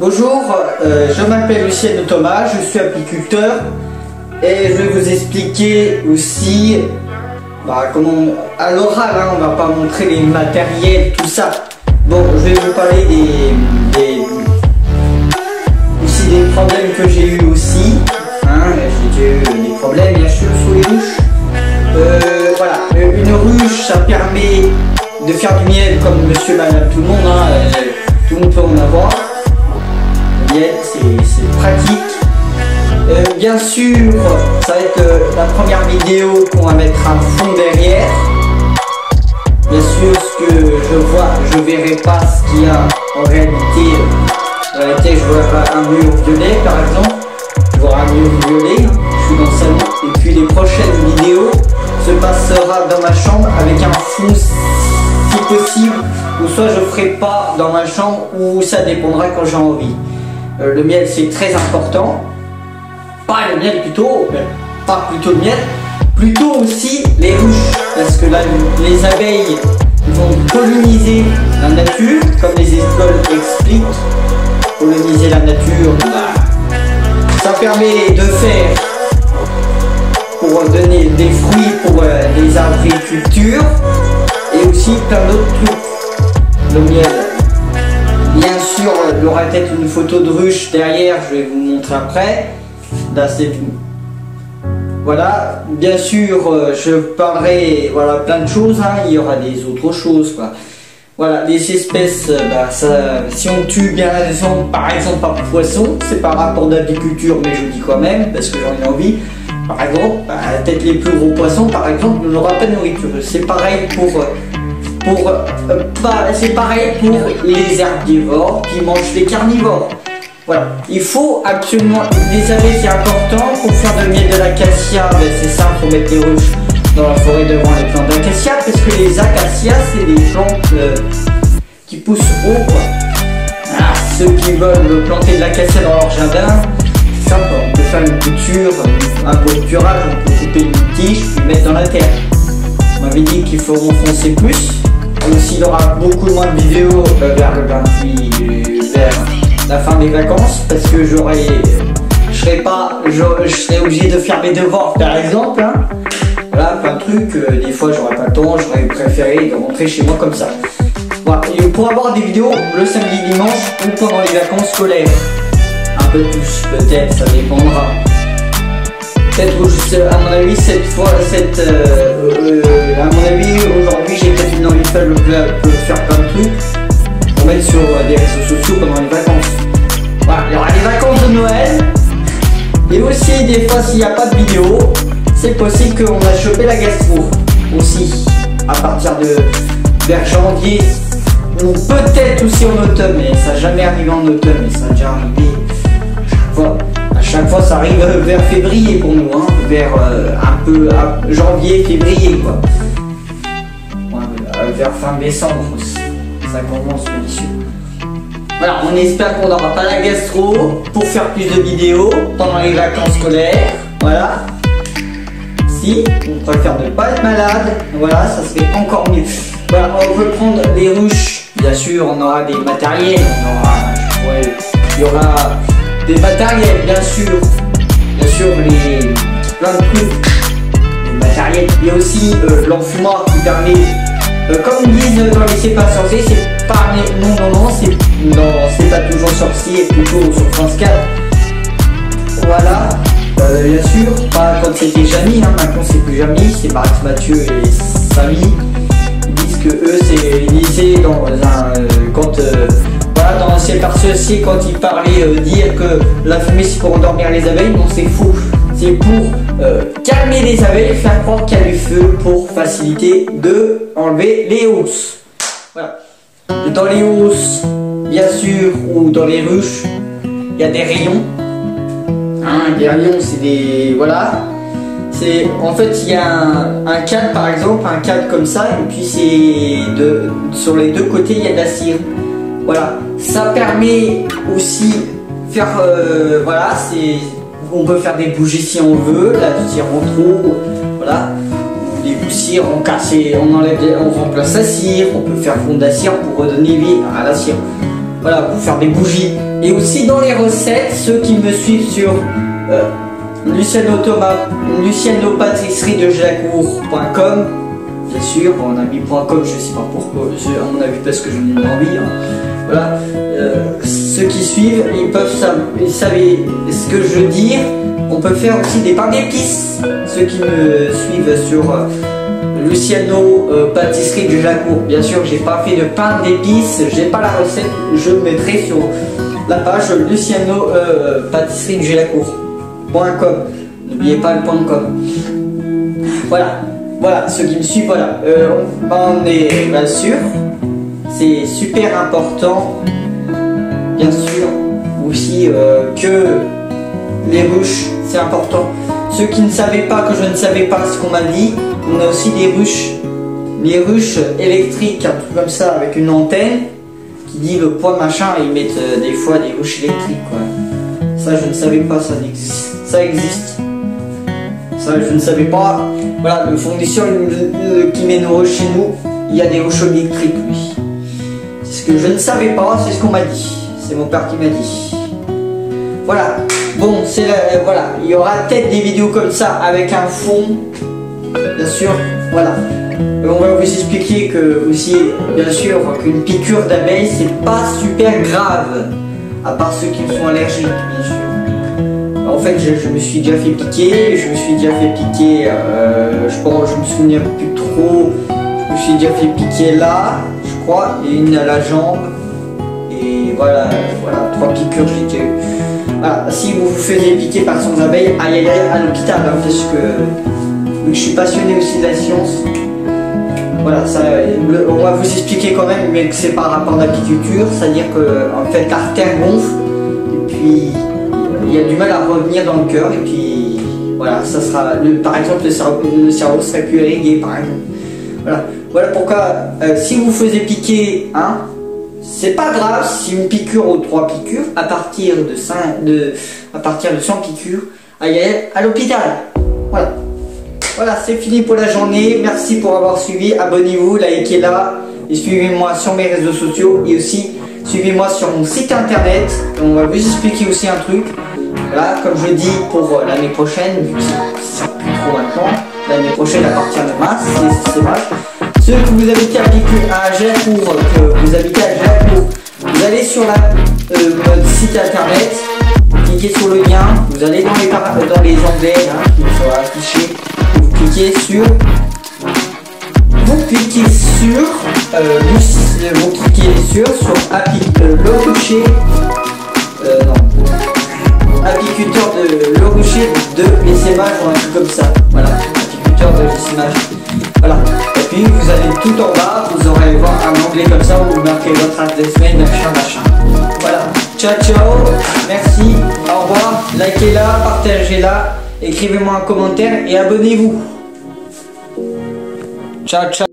Bonjour, je m'appelle Lucien Thomas, je suis apiculteur et je vais vous expliquer aussi comment, à l'oral, on va pas montrer les matériels, tout ça. Bon, je vais vous parler aussi des problèmes que j'ai eu aussi. J'ai eu des problèmes bien sûr sous les ruches. Voilà, une ruche ça permet de faire du miel comme monsieur, madame, tout le monde, tout le monde peut en avoir. Le miel c'est pratique. Bien sûr, ça va être la première vidéo qu'on va mettre un fond derrière. Bien sûr, ce que je vois, je verrai pas ce qu'il y a en réalité. En réalité, je vois un mur violet par exemple. Je vois un mur violet, je suis dans le salon. Et puis les prochaines vidéos se passera dans ma chambre avec un fond si possible. Ou soit je ferai pas dans ma chambre, ou ça dépendra quand j'ai envie. Le miel c'est très important. Pas le miel plutôt, pas plutôt le miel, plutôt aussi les ruches, parce que là les abeilles vont polliniser la nature, comme les écoles expliquent. Polliniser la nature, ça permet de faire, pour donner des fruits pour les arboricultures, et aussi plein d'autres trucs. Le miel, bien sûr, il y aura peut-être une photo de ruche derrière, je vais vous montrer après. Là c'est tout. Voilà, bien sûr, je parlerai plein de choses, il y aura des autres choses quoi. Voilà, les espèces, si on tue bien la raison, par exemple par poisson, c'est par rapport d'apiculture, mais je dis quand même, parce que j'en ai envie. Par exemple, peut-être les plus gros poissons, par exemple, n'aura pas de nourriture. C'est pareil c'est pareil pour les herbivores qui mangent les carnivores. Voilà, il faut absolument des abeilles, c'est important pour faire de miel de l'acacia. C'est ça, il faut mettre les ruches dans la forêt devant les plantes d'acacia, parce que les acacias c'est des plantes qui poussent haut quoi. Ceux qui veulent planter de l'acacia dans leur jardin, c'est simple, on peut faire une couture, un bouturage, on peut couper une tige puis mettre dans la terre. On m'avait dit qu'il faut renfoncer plus. Aussi il y aura beaucoup moins de vidéos vers la fin des vacances, parce que je serais obligé de faire mes devoirs par exemple. Voilà, plein de trucs, des fois j'aurais pas le temps, j'aurais préféré de rentrer chez moi comme ça. Voilà, et pour avoir des vidéos le samedi, dimanche ou pendant les vacances scolaires. Un peu plus peut-être, ça dépendra. Peut-être à mon avis à mon avis aujourd'hui j'ai peut-être une envie de faire plein de trucs pour mettre sur des réseaux sociaux pendant les vacances. Voilà, il y aura des vacances de Noël. Et aussi des fois s'il n'y a pas de vidéo, c'est possible qu'on a chopé la gastro aussi à partir de vers janvier, ou peut-être aussi en automne, mais ça n'a jamais arrivé en automne, mais ça a déjà arrivé à chaque fois ça arrive vers février pour nous, vers un peu janvier, février quoi. Vers fin décembre, ça commence l'issue. Voilà, on espère qu'on n'aura pas la gastro pour faire plus de vidéos pendant les vacances scolaires. Voilà. Si on préfère ne pas être malade, voilà, ça serait encore mieux. Voilà, on peut prendre les ruches. Bien sûr, on aura des matériels, il y aura des matériels, bien sûr, plein de trucs, les matériels. Il y a aussi l'enfumoir qui permet, comme ils disent dans les C'est pas sorcier, c'est pas c'est pas toujours sorcier, plutôt sur France 4. Voilà, bien sûr, pas quand c'était Jamy, maintenant c'est plus Jamy, c'est Max Mathieu et Samy. Ils disent que eux ils disaient dans dans C'est par ceci, quand ils parlaient dire que la fumée c'est pour endormir les abeilles, non c'est faux. C'est pour calmer les abeilles, faire croire qu'il y a du feu pour faciliter de enlever les hausses. Voilà. Dans les hausses, bien sûr, ou dans les ruches, il y a des rayons. Des rayons, c'est des... Voilà. En fait, il y a un cadre par exemple, un cadre comme ça, et puis sur les deux côtés, il y a de la cire. Voilà. Ça permet aussi faire... on peut faire des bougies si on veut, la cire en trop, voilà. Des cire, on casse, on remplace la cire, on peut faire fondre la cire pour redonner vie à la cire. Voilà, pour faire des bougies. Et aussi dans les recettes, ceux qui me suivent sur lucianopatisserie-de-jalacourt.com, bien sûr, on a mis .com, je sais pas pourquoi, à mon avis parce que je n'ai pas envie. Hein. Voilà, ceux qui suivent, ils savent ce que je veux dire. On peut faire aussi des pains d'épices. Ceux qui me suivent sur Luciano pâtisserie du Jalacourt. Bien sûr, j'ai pas fait de pain d'épices, j'ai pas la recette. Je mettrai sur la page Luciano pâtisserie du Jalacourt.com. N'oubliez pas le .com. Voilà, ceux qui me suivent, voilà. On est bien sûr, c'est super important, bien sûr, aussi que les ruches, c'est important. Ceux qui ne savaient pas, que je ne savais pas ce qu'on m'a dit, on a aussi des ruches, les ruches électriques, un truc comme ça, avec une antenne qui dit le poids machin, et ils mettent des fois des ruches électriques, quoi. Ça, je ne savais pas, ça existe. Ça existe. Ça, je ne savais pas. Voilà, le fournisseur qui met nos ruches chez nous, il y a des ruches électriques, lui. C'est ce que je ne savais pas, c'est ce qu'on m'a dit. C'est mon père qui m'a dit. Voilà. Bon, c'est voilà. Il y aura peut-être des vidéos comme ça avec un fond. Bien sûr. Voilà. On va vous expliquer que aussi, bien sûr, qu'une piqûre d'abeille, c'est pas super grave. À part ceux qui sont allergiques, bien sûr. En fait, je me suis déjà fait piquer, je me souviens plus trop, je me suis déjà fait piquer là, je crois, et une à la jambe, et voilà, 3 piqûres j'ai déjà eu. Voilà, si vous vous faisiez piquer par sans abeilles, aïe à l'hôpital, hein, parce que je suis passionné aussi de la science. Voilà, ça, on va vous expliquer quand même, mais que c'est par rapport à l'apiculture, c'est-à-dire que en fait l'artère gonfle, et puis il y a du mal à revenir dans le cœur, et puis voilà, ça sera, par exemple, le cerveau serait plus irrigué, par exemple. Voilà pourquoi, si vous faisiez piquer, hein, c'est pas grave si une piqûre ou 3 piqûres, à partir de 100 piqûres, aïe à l'hôpital. Voilà, c'est fini pour la journée. Merci pour avoir suivi. Abonnez-vous, likez-la et suivez-moi sur mes réseaux sociaux, et aussi suivez-moi sur mon site internet. On va vous expliquer aussi un truc. Voilà, comme je dis, pour l'année prochaine, vu que c'est plus trop maintenant, l'année prochaine à partir de mars, c'est vrai. Ceux que vous habitez à Jalacourt, vous allez sur notre site internet, cliquez sur le lien, vous allez dans les onglets hein, qui seront affichés, vous cliquez sur le rucher, apiculteur de le rucher de l'essaimage ou un truc comme ça. Voilà, apiculteur de l'essaimage. Voilà. Et puis vous allez tout en bas, vous aurez voir un onglet comme ça où vous marquez votre adresse mail, machin. Voilà. Ciao, merci, au revoir, likez-la, partagez-la, écrivez-moi un commentaire et abonnez-vous. Ciao.